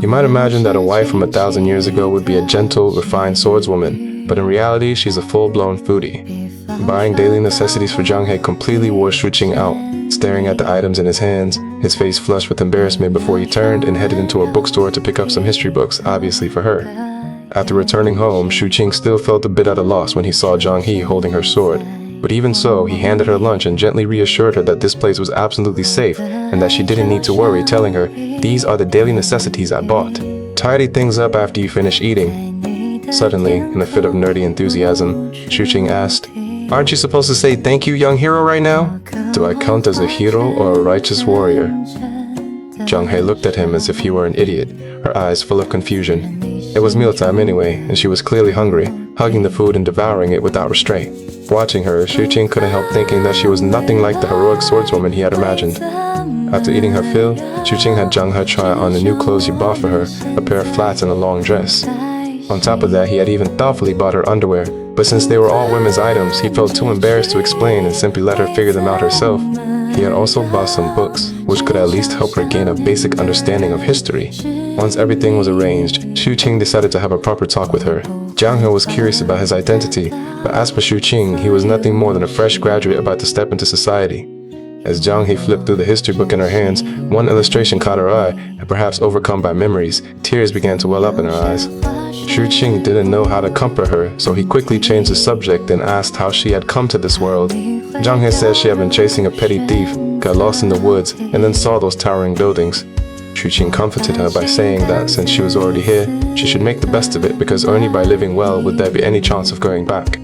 You might imagine that a wife from 1,000 years ago would be a gentle, refined swordswoman, but in reality, she's a full-blown foodie. Buying daily necessities for Zhang He completely wore Shu Qing out, staring at the items in his hands, his face flushed with embarrassment before he turned and headed into a bookstore to pick up some history books, obviously for her. After returning home, Shu Qing still felt a bit at a loss when he saw Zhang He holding her sword. But even so, he handed her lunch and gently reassured her that this place was absolutely safe and that she didn't need to worry, telling her, "These are the daily necessities I bought. Tidy things up after you finish eating." Suddenly, in a fit of nerdy enthusiasm, Shu Qing asked, "Aren't you supposed to say thank you, young hero, right now? Do I count as a hero or a righteous warrior?" Zhang He looked at him as if he were an idiot, her eyes full of confusion. It was mealtime anyway, and she was clearly hungry, hugging the food and devouring it without restraint. Watching her, Shu Qing couldn't help thinking that she was nothing like the heroic swordswoman he had imagined. After eating her fill, Shu Qing had Zhang He try on the new clothes he bought for her, a pair of flats and a long dress. On top of that, he had even thoughtfully bought her underwear, but since they were all women's items, he felt too embarrassed to explain and simply let her figure them out herself. He had also bought some books, which could at least help her gain a basic understanding of history. Once everything was arranged, Shu Qing decided to have a proper talk with her. Zhang He was curious about his identity, but as for Shu Qing, he was nothing more than a fresh graduate about to step into society. As Zhang He flipped through the history book in her hands, one illustration caught her eye, and perhaps overcome by memories, tears began to well up in her eyes. Shu Qing didn't know how to comfort her, so he quickly changed the subject and asked how she had come to this world. Zhang He said she had been chasing a petty thief, got lost in the woods, and then saw those towering buildings. Shu Qing comforted her by saying that since she was already here, she should make the best of it because only by living well would there be any chance of going back.